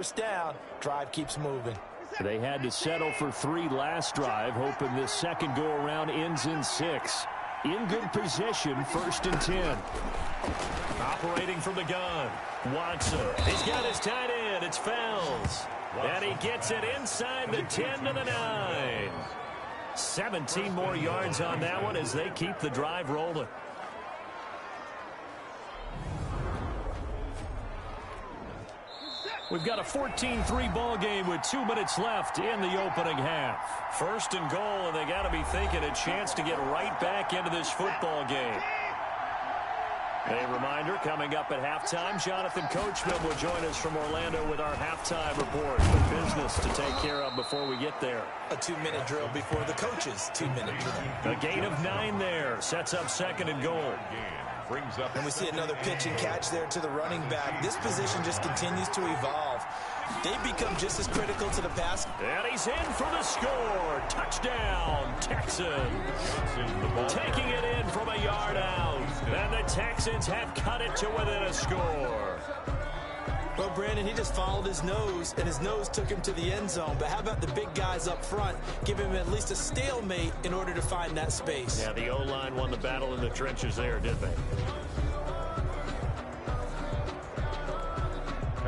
First down, drive keeps moving. They had to settle for 3 last drive, hoping this second go-around ends in 6. In good position, 1st and 10. Operating from the gun, Watson. He's got his tight end. It's Fells. And he gets it inside the 10 to the 9. 17 more yards on that one as they keep the drive rolling. We've got a 14-3 ball game with 2 minutes left in the opening half. 1st and goal, and they got to be thinking a chance to get right back into this football game. A reminder, coming up at halftime, Jonathan Coachman will join us from Orlando with our halftime report. Some business to take care of before we get there. A 2-minute drill before the coach's 2-minute drill. A gain of 9 there. Sets up 2nd and goal. And we see another pitch and catch there to the running back. This position just continues to evolve. They become just as critical to the pass. And he's in for the score. Touchdown, Texans. Taking it in from a yard out. And the Texans have cut it to within a score. Well, Brandon, he just followed his nose, and his nose took him to the end zone. But how about the big guys up front? Give him at least a stalemate in order to find that space. Yeah, the O-line won the battle in the trenches there, didn't they?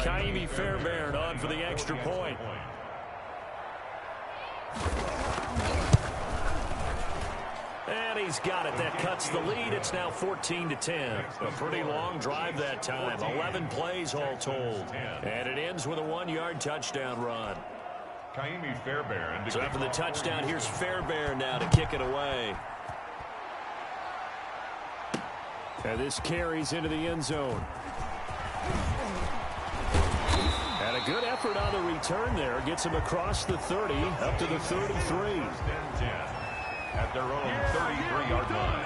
Kaimi Fairbairn on for the extra point. And he's got it. That cuts the lead. It's now 14-10. A pretty long drive that time. 11 plays all told. And it ends with a 1-yard touchdown run. Kaimi Fairbairn. So after the touchdown, here's Fairbairn now to kick it away. And this carries into the end zone. And a good effort on the return there. Gets him across the 30, up to the 33. At their own 33-yard line.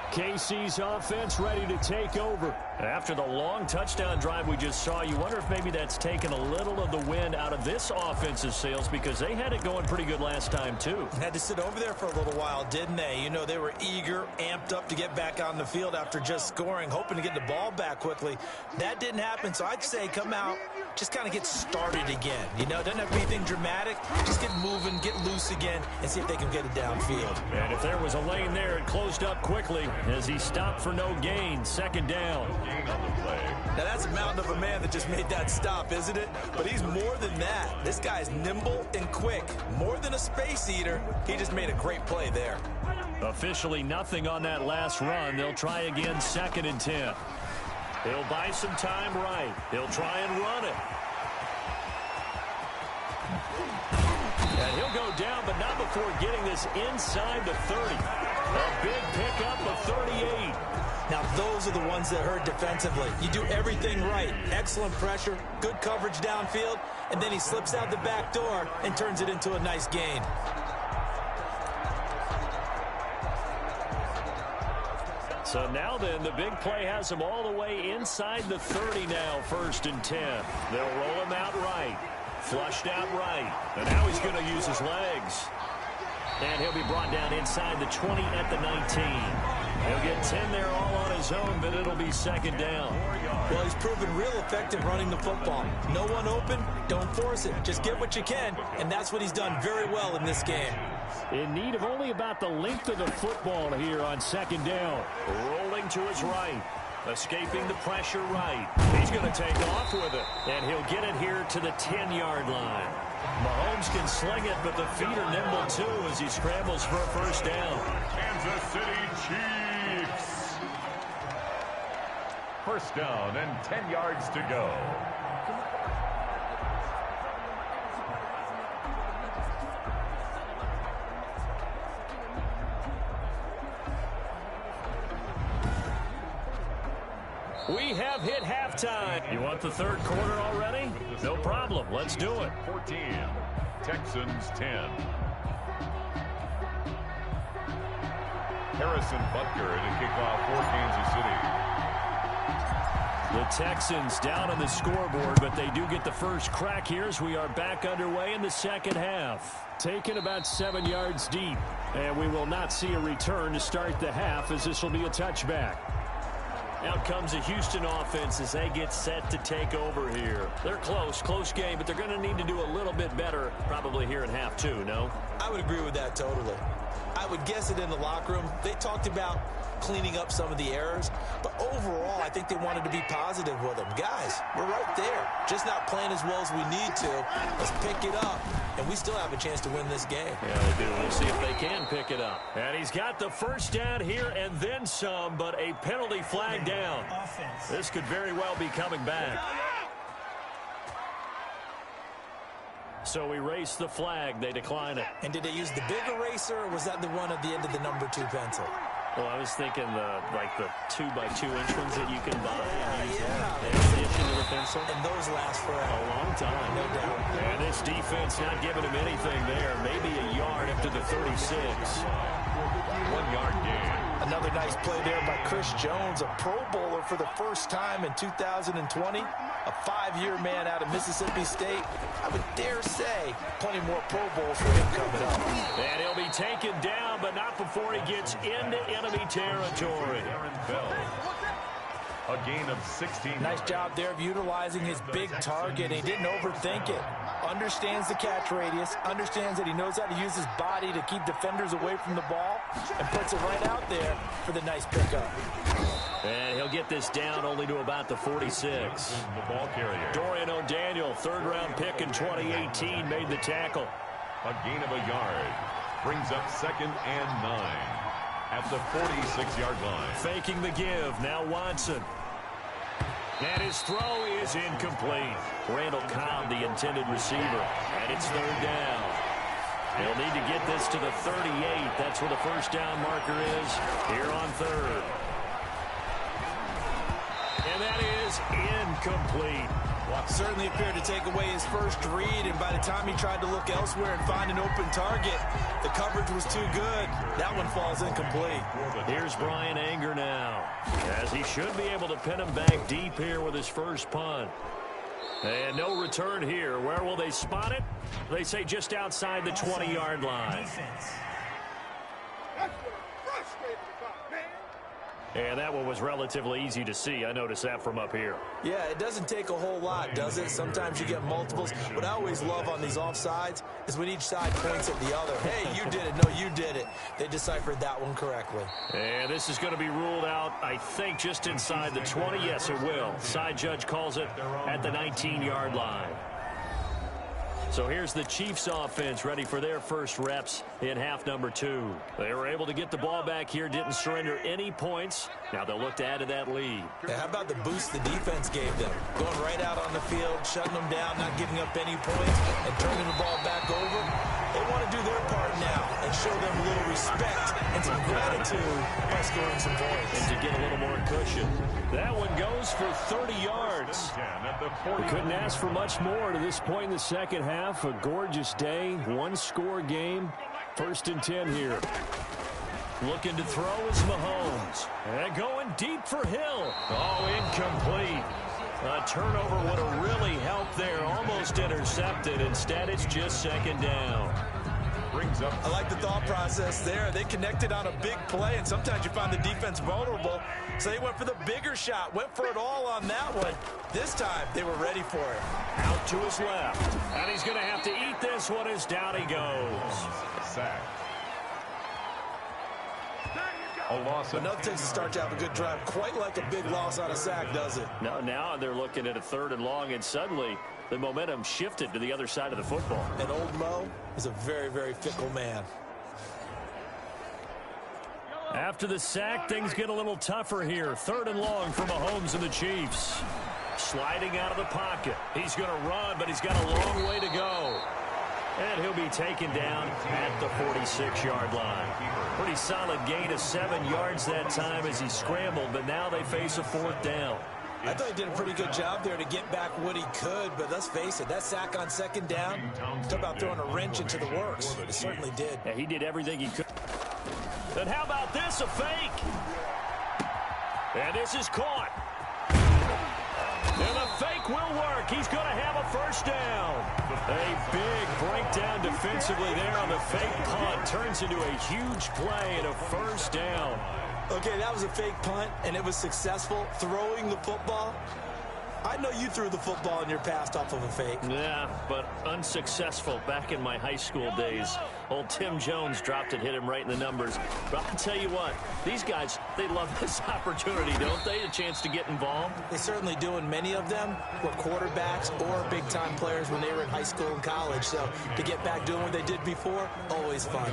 KC's offense ready to take over. After the long touchdown drive we just saw, you wonder if maybe that's taken a little of the wind out of this offensive sails, because they had it going pretty good last time too. Had to sit over there for a little while, didn't they? You know, they were eager, amped up to get back on the field after just scoring, hoping to get the ball back quickly. That didn't happen, so I'd say come out, just kind of get started again. You know, it doesn't have to be anything dramatic. Just get moving, get loose again, and see if they can get it downfield. And if there was a lane there, it closed up quickly as he stopped for no gain. 2nd down. Now that's a mountain of a man that just made that stop, isn't it? But he's more than that. This guy's nimble and quick. More than a space eater. He just made a great play there. Officially nothing on that last run. They'll try again, 2nd and 10. He'll buy some time right. He'll try and run it. And he'll go down, but not before getting this inside the 30. A big pickup of 38. Now, those are the ones that hurt defensively. You do everything right. Excellent pressure, good coverage downfield, and then he slips out the back door and turns it into a nice gain. So now then, the big play has him all the way inside the 30 now, 1st and 10. They'll roll him out right. Flushed out right. And now he's going to use his legs. And he'll be brought down inside the 20 at the 19. He'll get 10 there all on his own, but it'll be 2nd down. Well, he's proven real effective running the football. No one open, don't force it. Just get what you can, and that's what he's done very well in this game. In need of only about the length of the football here on 2nd down. Rolling to his right. Escaping the pressure right. He's going to take off with it. And he'll get it here to the 10-yard line. Mahomes can sling it, but the feet are nimble too as he scrambles for a 1st down. Kansas City Chiefs. 1st down and 10 yards to go. We have hit halftime. You want the 3rd quarter already? No problem. Let's do it. 14. Texans 10. Harrison Butker to kick off for Kansas City. The Texans down on the scoreboard, but they do get the first crack here as we are back underway in the 2nd half. Taken about 7 yards deep, and we will not see a return to start the half as this will be a touchback. Out comes the Houston offense as they get set to take over here. They're close game, but they're going to need to do a little bit better probably here in half two, no? I would agree with that totally. I would guess it in the locker room. They talked about cleaning up some of the errors, but overall, I think they wanted to be positive with them. Guys, we're right there. Just not playing as well as we need to. Let's pick it up, and we still have a chance to win this game. Yeah, they do. We'll see if they can pick it up. And he's got the first down here and then some, but a penalty flag down. This could very well be coming back. So erase the flag. They decline it. And did they use the big eraser, or was that the one at the end of the number 2 pencil? Well, I was thinking the 2x2 inch ones that you can buy and use in addition to the pencil. And those last for a long time. No doubt. And this defense not giving him anything there. Maybe a yard up to the 36. 1 yard gain. Another nice play there by Chris Jones, a Pro Bowler for the first time in 2020. A 5-year man out of Mississippi State. I would dare say plenty more Pro Bowls for him coming up. And he'll be taken down, but not before he gets into enemy territory. A gain of 16. Nice job there of utilizing his big target. He didn't overthink it. Understands the catch radius. Understands that he knows how to use his body to keep defenders away from the ball. And puts it right out there for the nice pickup. And he'll get this down only to about the 46. The ball carrier. Dorian O'Daniel, third-round pick in 2018, made the tackle. A gain of a yard. Brings up 2nd and 9 at the 46-yard line. Faking the give. Now Watson. And his throw is incomplete. Randall Cobb, the intended receiver. And it's third down. They'll need to get this to the 38. That's where the first down marker is here on third. And that is incomplete. Certainly appeared to take away his first read, and by the time he tried to look elsewhere and find an open target, the coverage was too good. That one falls incomplete. Here's Brian Anger now, as he should be able to pin him back deep here with his first punt. And no return here. Where will they spot it? They say just outside the 20-yard line. And that one was relatively easy to see. I noticed that from up here. Yeah, it doesn't take a whole lot, does it? Sometimes you get multiples. What I always love on these offsides is when each side points at the other. Hey, you did it. No, you did it. They deciphered that one correctly. And this is going to be ruled out, I think, just inside the 20. Yes, it will. Side judge calls it at the 19-yard line. So here's the Chiefs offense ready for their first reps in half number 2. They were able to get the ball back here, didn't surrender any points. Now they'll look to add to that lead. Yeah, how about the boost the defense gave them? Going right out on the field, shutting them down, not giving up any points, and turning the ball back over. They want to do their part now and show them a little respect and some gratitude by scoring some points. And to get a little more cushion. That one goes for 30 yards. We couldn't ask for much more to this point in the second half. A gorgeous day, one-score game. 1st and 10 here. Looking to throw is Mahomes. And going deep for Hill. Oh, incomplete. A turnover would have really helped there. Almost intercepted. Instead, it's just 2nd down. Brings up. I like the thought process there. They connected on a big play, and sometimes you find the defense vulnerable. So they went for the bigger shot, went for it all on that one. This time, they were ready for it. Out to his left. And he's going to have to eat this one as down he goes. Sack. A loss. Enough takes to start to have a good drive. Quite like a big loss on a sack, does it? No, now they're looking at a 3rd and long, and suddenly the momentum shifted to the other side of the football. And old Mo is a very, very fickle man. After the sack, things get a little tougher here. 3rd and long for Mahomes and the Chiefs. Sliding out of the pocket. He's going to run, but he's got a long way to go. And he'll be taken down at the 46-yard line. Pretty solid gain of 7 yards that time as he scrambled, but now they face a 4th down. I thought he did a pretty good job there to get back what he could, but let's face it, that sack on 2nd down, talk about throwing a wrench into the works. It certainly did. Yeah, he did everything he could. And how about this, a fake? And this is caught. And the fake will work. He's going to have a 1st down. A big breakdown defensively there on the fake punt. Turns into a huge play and a 1st down. Okay, that was a fake punt, and it was successful. Throwing the football, I know you threw the football in your past off of a fake. Yeah, but unsuccessful back in my high school days. Old Tim Jones dropped it, hit him right in the numbers. But I'll tell you what, these guys, they love this opportunity, don't they? A chance to get involved. They certainly do, and many of them were quarterbacks or big-time players when they were in high school and college. So to get back doing what they did before, always fun.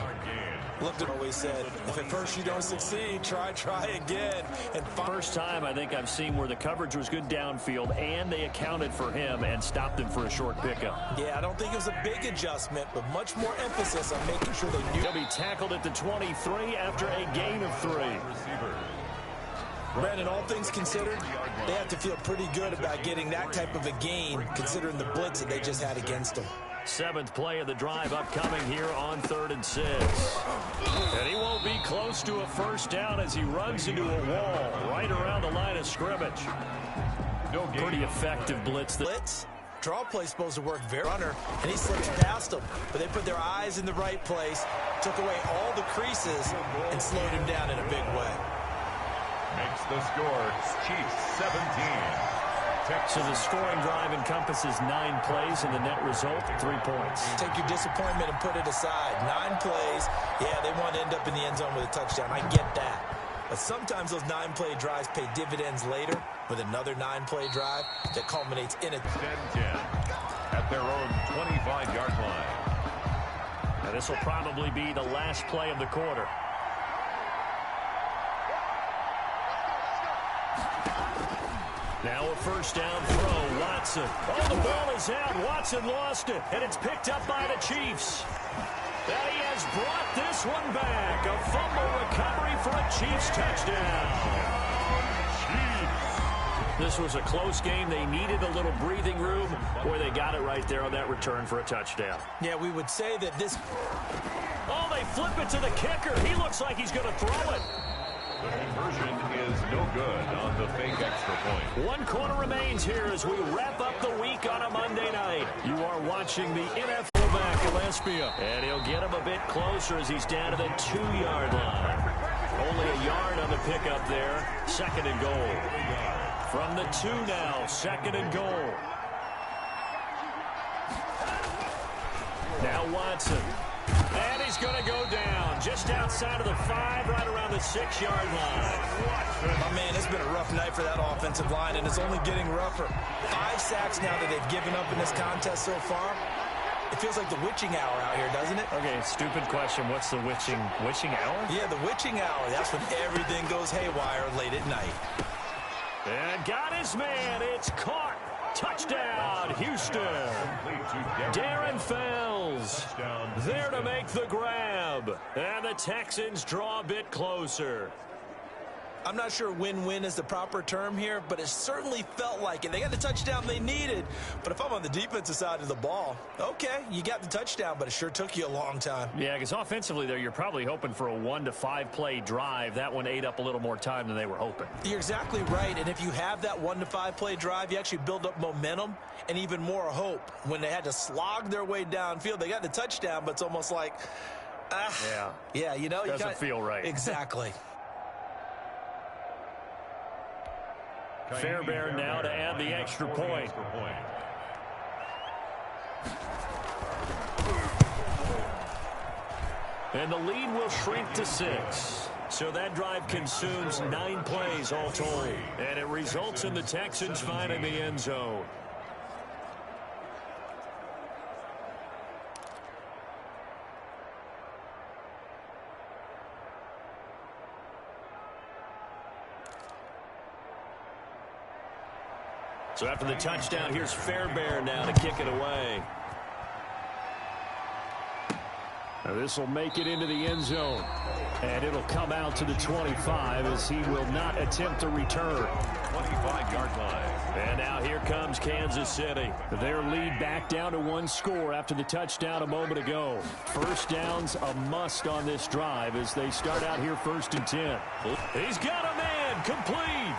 Looked at always said, if at first you don't succeed, try again. And first time I think I've seen where the coverage was good downfield and they accounted for him and stopped him for a short pickup. Yeah, I don't think it was a big adjustment, but much more emphasis on making sure they knew. He'll be tackled at the 23 after a gain of 3. Brandon, all things considered, they have to feel pretty good about getting that type of a gain, considering the blitz that they just had against them. 7th play of the drive upcoming here on 3rd and 6. And he won't be close to a first down as he runs into a wall right around the line of scrimmage. Pretty effective blitz. Draw play supposed to work very runner, and he slips past them. But they put their eyes in the right place, took away all the creases, and slowed him down in a big way. Makes the score Chiefs 17. So the scoring drive encompasses 9 plays, and the net result, 3 points. Take your disappointment and put it aside. 9 plays. Yeah, they want to end up in the end zone with a touchdown. I get that. But sometimes those 9-play drives pay dividends later with another 9-play drive that culminates in a 10-10 at their own 25-yard line. Now this will probably be the last play of the quarter. Now a first down throw, Watson. Oh, the ball is out. Watson lost it, and it's picked up by the Chiefs. And he has brought this one back. A fumble recovery for a Chiefs touchdown. This was a close game. They needed a little breathing room. Boy, they got it right there on that return for a touchdown. Yeah, we would say that this... Oh, they flip it to the kicker. He looks like he's going to throw it. The conversion is no good on the fake extra point. 1 quarter remains here as we wrap up the week on a Monday night. You are watching the NFL back Gillespie. And he'll get him a bit closer as he's down to the 2-yard line. Only a yard on the pickup there. 2nd and goal. From the 2 now, 2nd and goal. Now Watson. And he's going to go down just outside of the 5, right around the 6-yard line. My man, it's been a rough night for that offensive line, and it's only getting rougher. 5 sacks now that they've given up in this contest so far. It feels like the witching hour out here, doesn't it? Okay, stupid question. What's the witching hour? Yeah, the witching hour. That's when everything goes haywire late at night. And got his man. It's caught. Touchdown, Houston. Darren Fells there to make the grab. And the Texans draw a bit closer. I'm not sure win-win is the proper term here, but it certainly felt like it. They got the touchdown they needed. But if I'm on the defensive side of the ball, okay, you got the touchdown, but it sure took you a long time. Yeah, because offensively there, you're probably hoping for a 1 to 5 play drive. That one ate up a little more time than they were hoping. You're exactly right. And if you have that 1 to 5 play drive, you actually build up momentum and even more hope. When they had to slog their way downfield, they got the touchdown, but it's almost like, yeah, you know, doesn't feel right. Exactly. Fairbairn now to add the extra point. And the lead will shrink to 6. So that drive consumes 9 plays all told. And it results in the Texans finding the end zone. So after the touchdown, here's Fairbairn now to kick it away. Now this will make it into the end zone. And it'll come out to the 25 as he will not attempt to return. 25-yard line. And now here comes Kansas City. Their lead back down to 1 score after the touchdown a moment ago. First down's a must on this drive as they start out here 1st and 10. He's got a man complete.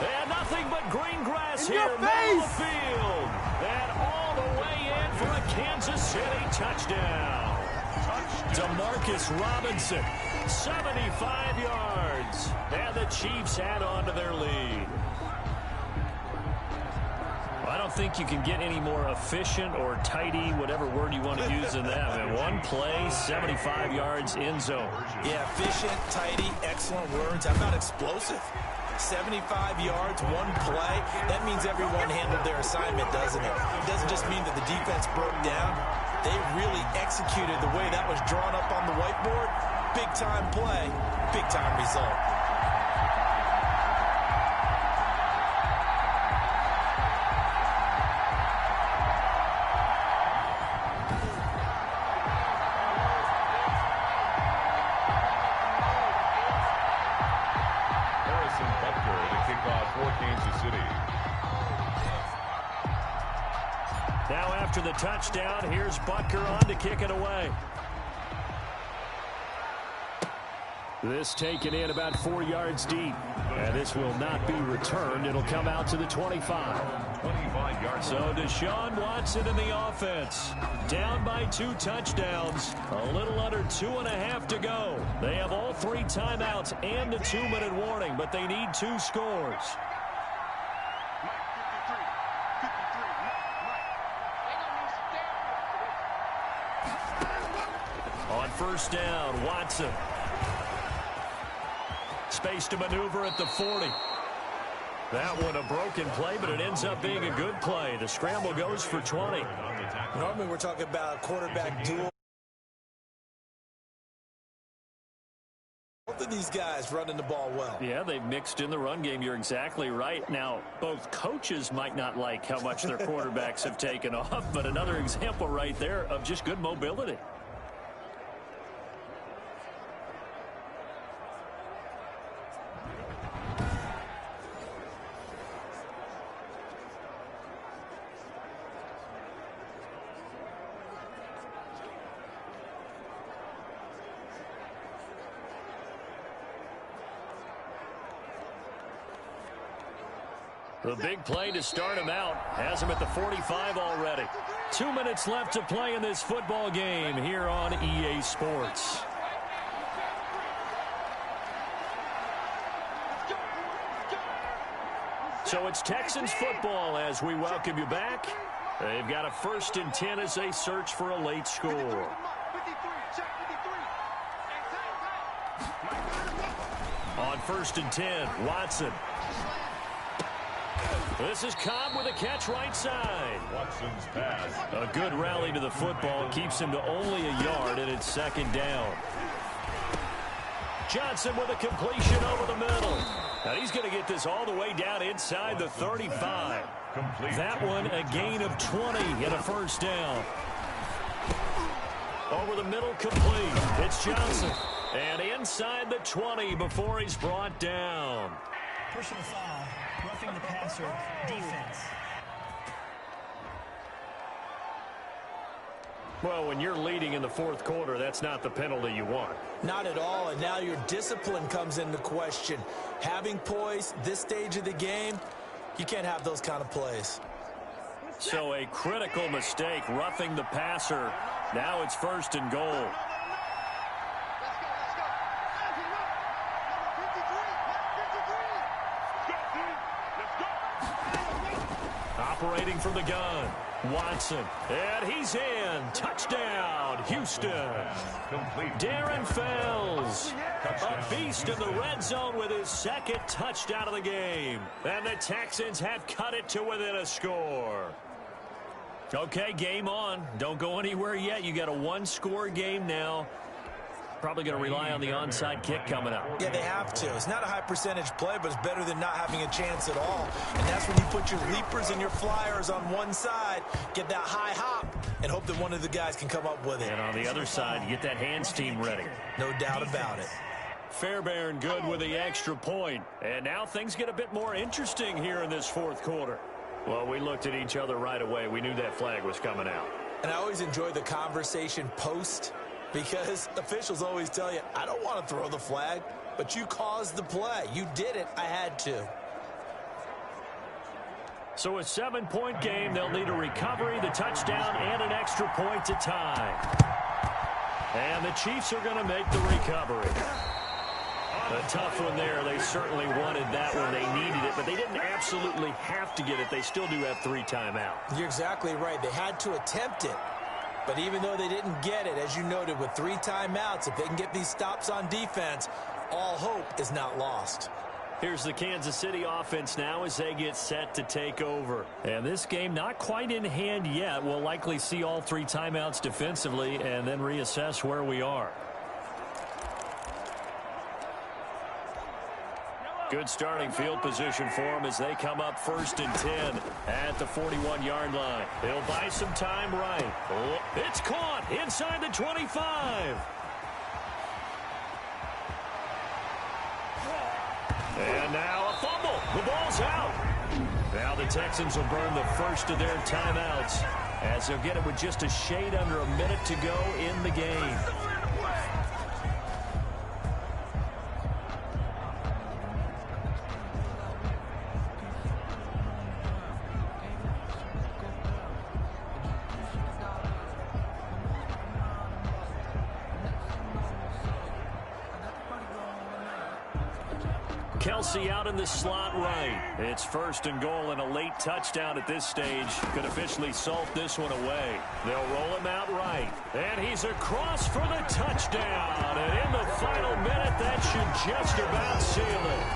And nothing but green grass in here, your middle of the face. field. And all the way in for a Kansas City touchdown. Demarcus Robinson, 75 yards. And the Chiefs add on to their lead. I don't think you can get any more efficient or tidy, whatever word you want to use in that. And one play, 75 yards in zone. Yeah, efficient, tidy, excellent words. How about explosive? 75 yards, one play. That means everyone handled their assignment, doesn't it? It doesn't just mean that the defense broke down. They really executed the way that was drawn up on the whiteboard. Big-time play, big-time result. Now after the touchdown, here's Butker on to kick it away. This taken in about 4 yards deep. And this will not be returned. It'll come out to the 25. 25 yards. So Deshaun Watson in the offense. Down by 2 touchdowns. A little under 2.5 to go. They have all 3 timeouts and a 2-minute warning, but they need 2 scores. On first down, Watson. Space to maneuver at the 40. That one a broken play, but it ends up being a good play. The scramble goes for 20. Normally we're talking about a quarterback duel. Both of these guys running the ball well. Yeah, they've mixed in the run game. You're exactly right. Now, both coaches might not like how much their quarterbacks have taken off, but another example right there of just good mobility. The big play to start him out has him at the 45 already. 2 minutes left to play in this football game here on EA Sports. So it's Texans football as we welcome you back. They've got a 1st and 10 as they search for a late score. On 1st and 10, Watson. This is Cobb with a catch right side. Watson's pass. A good rally to the football keeps him to only a yard, and it's 2nd down. Johnson with a completion over the middle. Now he's going to get this all the way down inside the 35. Complete. That one a gain of 20 and a 1st down. Over the middle, complete. It's Johnson. And inside the 20 before he's brought down. Personal foul, roughing the passer, defense. Well, when you're leading in the 4th quarter, that's not the penalty you want. Not at all, and now your discipline comes into question. Having poise this stage of the game, you can't have those kind of plays. So a critical mistake, roughing the passer. Now it's 1st and goal. Operating from the gun, Watson, and he's in. Touchdown, Houston. Complete. Darren Fells, a beast in the red zone with his 2nd touchdown of the game. And the Texans have cut it to within a score. Okay, game on. Don't go anywhere yet. You got a 1-score game now. Probably going to rely on the onside kick coming up. Yeah, they have to. It's not a high percentage play, but it's better than not having a chance at all. And that's when you put your leapers and your flyers on one side, get that high hop, and hope that one of the guys can come up with it. And on the other side, get that hands team ready. No doubt about it. Fairbairn good with the extra point. And now things get a bit more interesting here in this 4th quarter. Well, we looked at each other right away. We knew that flag was coming out. And I always enjoy the conversation post, because officials always tell you, I don't want to throw the flag, but you caused the play. You did it. I had to. So a 7-point game. They'll need a recovery, the touchdown, and an extra point to tie. And the Chiefs are going to make the recovery. A tough one there. They certainly wanted that one. They needed it, but they didn't absolutely have to get it. They still do have 3 timeouts. You're exactly right. They had to attempt it. But even though they didn't get it, as you noted, with 3 timeouts, if they can get these stops on defense, all hope is not lost. Here's the Kansas City offense now as they get set to take over. And this game not quite in hand yet. We'll likely see all 3 timeouts defensively and then reassess where we are. Good starting field position for them as they come up 1st and 10 at the 41-yard line. They'll buy some time right. It's caught inside the 25. And now a fumble. The ball's out. Now the Texans will burn the first of their timeouts as they'll get it with just a shade under a minute to go in the game. Kelsey out in the slot right. It's 1st and goal and a late touchdown at this stage could officially salt this one away. They'll roll him out right. And he's across for the touchdown. And in the final minute, that should just about seal it.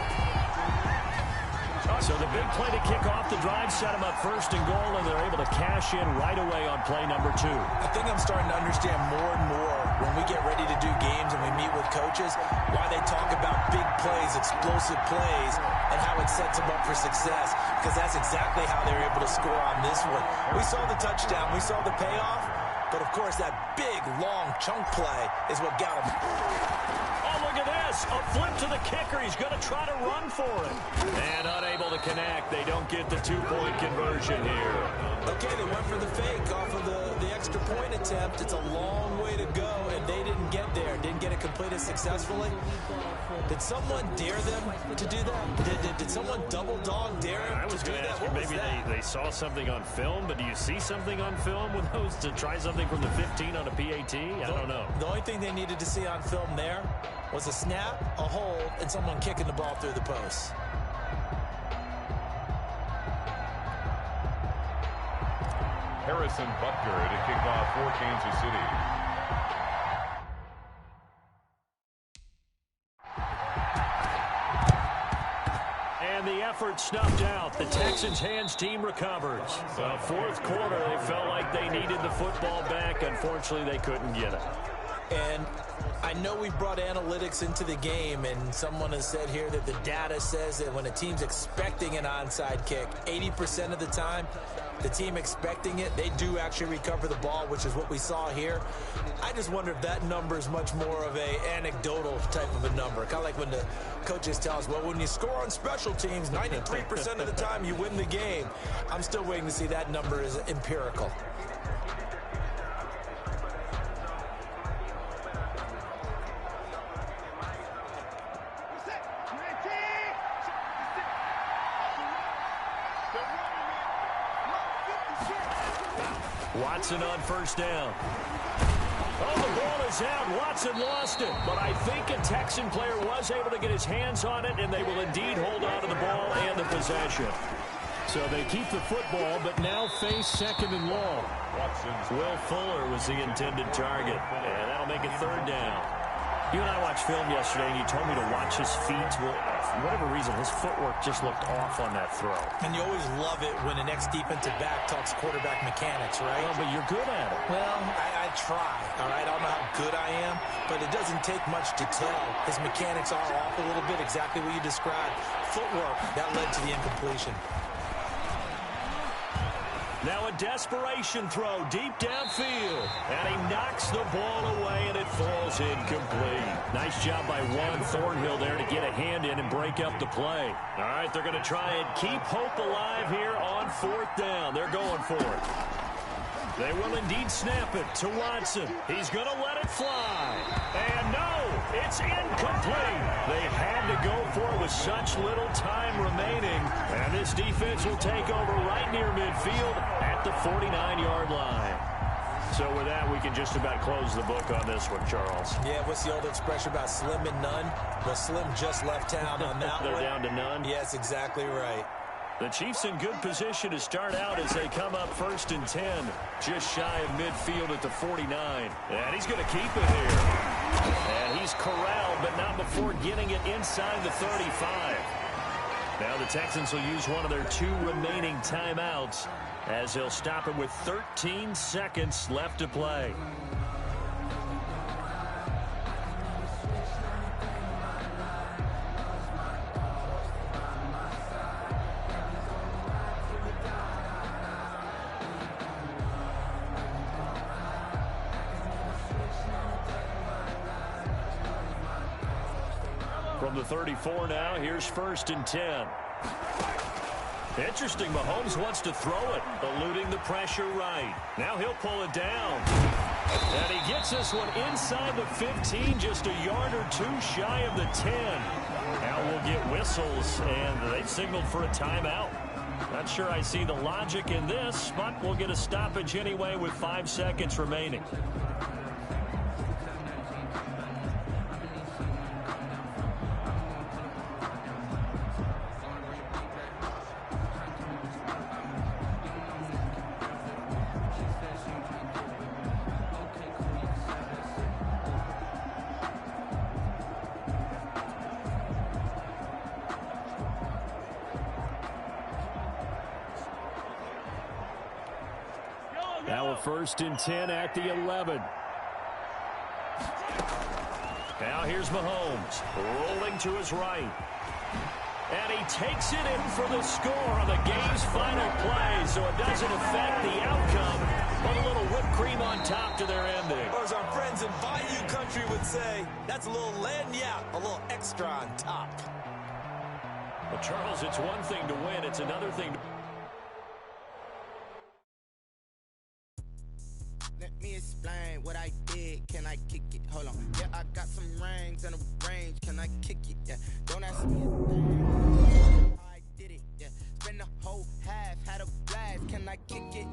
So the big play to kick off the drive set them up 1st and goal, and they're able to cash in right away on play number 2. I think I'm starting to understand more and more when we get ready to do games and we meet with coaches why they talk about big plays, explosive plays, and how it sets them up for success, because that's exactly how they're able to score on this one. We saw the touchdown. We saw the payoff. But, of course, that big, long chunk play is what got him. Oh, look at this. A flip to the kicker. He's going to try to run for it. And unable to connect. They don't get the 2-point conversion here. Okay, they went for the fake off of the extra point attempt. It's a long way to go, and they didn't get there. Didn't get it completed successfully. Did someone dare them to do that? Did someone double dog dare them to do that? What maybe they saw something on film, but do you see something on film with those to try something from the 15 on a PAT? I don't know. The only thing they needed to see on film there was a snap, a hold, and someone kicking the ball through the post. Harrison Butker to kick off for Kansas City. And the effort snuffed out. The Texans' hands team recovers. The 4th quarter, they felt like they needed the football back. Unfortunately, they couldn't get it. And I know we've brought analytics into the game, and someone has said here that the data says that when a team's expecting an onside kick, 80% of the time, the team expecting it, they do actually recover the ball, which is what we saw here. I just wonder if that number is much more of a anecdotal type of a number. Kind of like when the coaches tell us, well, when you score on special teams, 93% of the time you win the game. I'm still waiting to see that number is empirical. Watson on 1st down. Oh, the ball is out. Watson lost it. But I think a Texan player was able to get his hands on it, and they will indeed hold on to the ball and the possession. So they keep the football, but now face 2nd and long. Will Fuller was the intended target, and that'll make it 3rd down. You and I watched film yesterday, and you told me to watch his feet. Well, for whatever reason, his footwork just looked off on that throw. And you always love it when an ex-defensive back talks quarterback mechanics, right? Well, but you're good at it. Well, I try, all right? I don't know how good I am, but it doesn't take much to tell. His mechanics are off a little bit, exactly what you described. Footwork, that led to the incompletion. Now a desperation throw deep downfield. And he knocks the ball away, and it falls incomplete. Nice job by Juan Thornhill there to get a hand in and break up the play. All right, they're going to try and keep hope alive here on 4th down. They're going for it. They will indeed snap it to Watson. He's going to let it fly. And no, it's incomplete. They had to go for it with such little time remaining. And this defense will take over right near midfield at the 49-yard line. So with that, we can just about close the book on this one, Charles. Yeah, what's the old expression about slim and none? Well, Slim just left town on that They're one. down to none? Yes, exactly right. The Chiefs in good position to start out as they come up 1st and 10. Just shy of midfield at the 49. And he's going to keep it here. And he's corralled, but not before getting it inside the 35. Now the Texans will use one of their 2 remaining timeouts as they'll stop it with 13 seconds left to play. From the 34 now, here's 1st and 10. Interesting, Mahomes wants to throw it, eluding the pressure right. Now he'll pull it down. And he gets this one inside the 15, just a yard or 2 shy of the 10. Now we'll get whistles, and they've signaled for a timeout. Not sure I see the logic in this, but we'll get a stoppage anyway with 5 seconds remaining. Now a 1st and 10 at the 11. Now here's Mahomes, rolling to his right. And he takes it in for the score on the game's final play, so it doesn't affect the outcome, but a little whipped cream on top to their ending. Or as our friends in Bayou Country would say, that's a little lagniappe, a little extra on top. Well, Charles, it's one thing to win, it's another thing to... Let me explain what I did. Can I kick it? Hold on. Yeah, I got some rings and a range. Can I kick it? Yeah. Don't ask me a thing. I did it. Yeah. Spend the whole half. Had a blast. Can I kick it?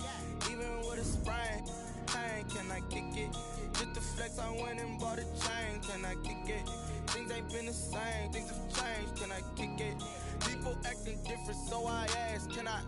Even with a sprain. Pain. Can I kick it? Just to flex, I went and bought a chain. Can I kick it? Things ain't been the same. Things have changed. Can I kick it? People acting different, so I ask. Can I?